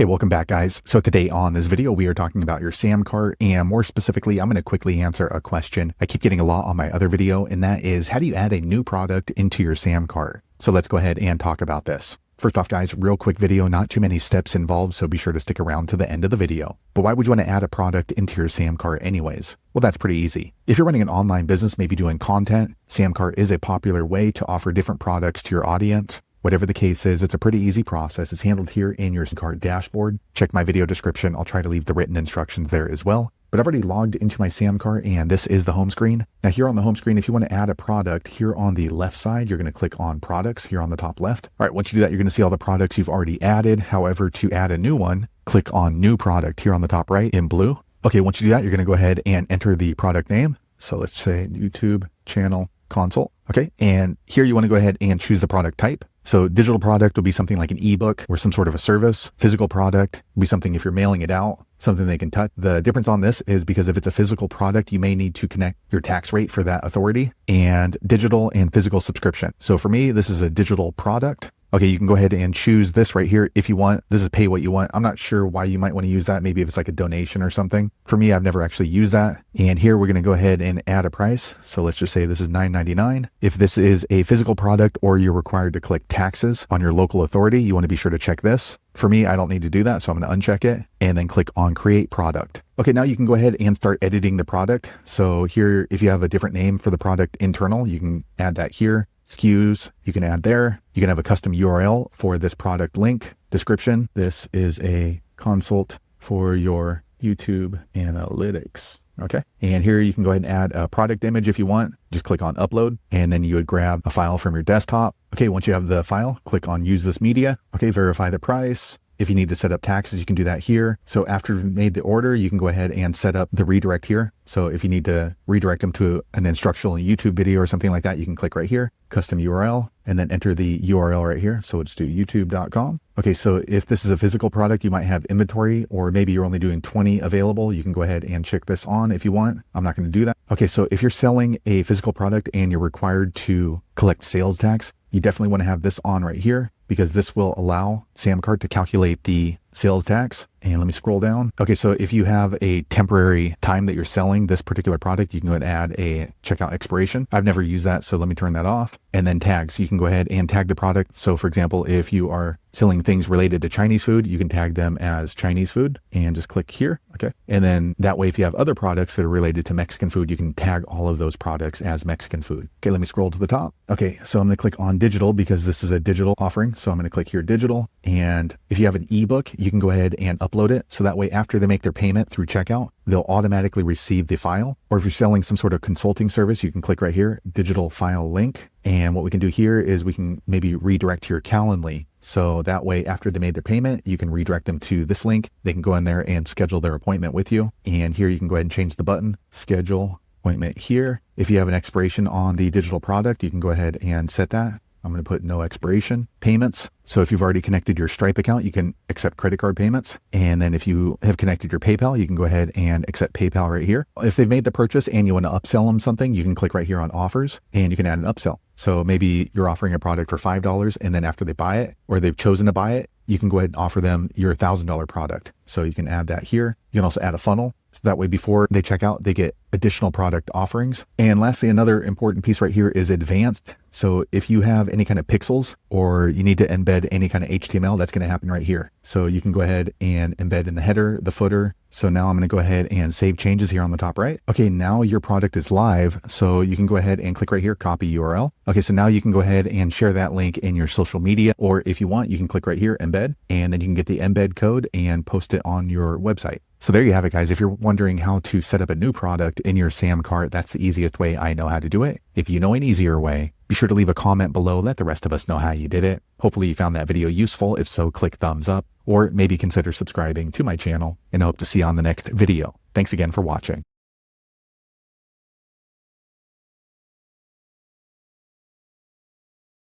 Hey, welcome back, guys. So today on this video, we are talking about your SamCart, and more specifically, I'm going to quickly answer a question I keep getting a lot on my other video, and that is, how do you add a new product into your SamCart? So let's go ahead and talk about this. First off, guys, real quick video, not too many steps involved, so be sure to stick around to the end of the video. But why would you want to add a product into your SamCart anyways? Well, that's pretty easy. If you're running an online business, maybe doing content, SamCart is a popular way to offer different products to your audience. Whatever the case is, it's a pretty easy process. It's handled here in your SamCart dashboard. Check my video description. I'll try to leave the written instructions there as well. But I've already logged into my SamCart, and this is the home screen. Now here on the home screen, if you want to add a product, here on the left side, you're going to click on products here on the top left. All right, once you do that, you're going to see all the products you've already added. However, to add a new one, click on new product here on the top right in blue. Okay, once you do that, you're going to go ahead and enter the product name. So let's say YouTube channel consult. Okay, and here you want to go ahead and choose the product type. So digital product will be something like an ebook or some sort of a service. Physical product will be something if you're mailing it out, something they can touch. The difference on this is because if it's a physical product, you may need to connect your tax rate for that authority, and digital and physical subscription. So for me, this is a digital product. Okay, you can go ahead and choose this right here if you want. This is pay what you want. I'm not sure why you might want to use that. Maybe if it's like a donation or something. For me, I've never actually used that. And here we're going to go ahead and add a price. So let's just say this is $9.99. If this is a physical product or you're required to collect taxes on your local authority, you want to be sure to check this. For me, I don't need to do that, so I'm going to uncheck it and then click on create product. Okay, now you can go ahead and start editing the product. So here, if you have a different name for the product internal, you can add that here. SKUs, you can add there. You can have a custom URL for this product link. Description, this is a consult for your YouTube analytics. Okay, and here you can go ahead and add a product image if you want. Just click on upload, and then you would grab a file from your desktop. Okay, once you have the file, click on use this media. Okay, verify the price. If you need to set up taxes, you can do that here. So after you've made the order, you can go ahead and set up the redirect here. So if you need to redirect them to an instructional YouTube video or something like that, you can click right here, custom URL, and then enter the URL right here. So let's do youtube.com. Okay, so if this is a physical product, you might have inventory, or maybe you're only doing 20 available. You can go ahead and check this on if you want. I'm not going to do that. Okay, so if you're selling a physical product and you're required to collect sales tax, you definitely want to have this on right here, because this will allow SamCart to calculate the sales tax. And let me scroll down. Okay, so if you have a temporary time that you're selling this particular product, you can go ahead and add a checkout expiration. I've never used that, so let me turn that off. And then tags, you can go ahead and tag the product. So for example, if you are selling things related to Chinese food, you can tag them as Chinese food and just click here. Okay. And then that way, if you have other products that are related to Mexican food, you can tag all of those products as Mexican food. Okay, let me scroll to the top. Okay, so I'm going to click on digital because this is a digital offering. So I'm going to click here, digital. And if you have an ebook, you can go ahead and upload it. So that way, after they make their payment through checkout, they'll automatically receive the file. Or if you're selling some sort of consulting service, you can click right here, digital file link. And what we can do here is we can maybe redirect to your Calendly. So that way, after they made their payment, you can redirect them to this link. They can go in there and schedule their appointment with you. And here you can go ahead and change the button, schedule appointment here. If you have an expiration on the digital product, you can go ahead and set that. I'm going to put no expiration. Payments. So if you've already connected your Stripe account, you can accept credit card payments. And then if you have connected your PayPal, you can go ahead and accept PayPal right here. If they've made the purchase and you want to upsell them something, you can click right here on offers and you can add an upsell. So maybe you're offering a product for $5, and then after they buy it or they've chosen to buy it, you can go ahead and offer them your $1,000 product. So you can add that here. You can also add a funnel. So that way, before they check out, they get additional product offerings. And lastly, another important piece right here is advanced. So if you have any kind of pixels or you need to embed any kind of HTML, that's going to happen right here. So you can go ahead and embed in the header, the footer. So now I'm going to go ahead and save changes here on the top right. Okay, now your product is live. So you can go ahead and click right here, copy URL. Okay, so now you can go ahead and share that link in your social media, or if you want, you can click right here, embed, and then you can get the embed code and post it on your website. So there you have it, guys. If you're wondering how to set up a new product in your SamCart, that's the easiest way I know how to do it. If you know an easier way, be sure to leave a comment below. Let the rest of us know how you did it. Hopefully you found that video useful. If so, click thumbs up, or maybe consider subscribing to my channel, and I hope to see you on the next video. Thanks again for watching.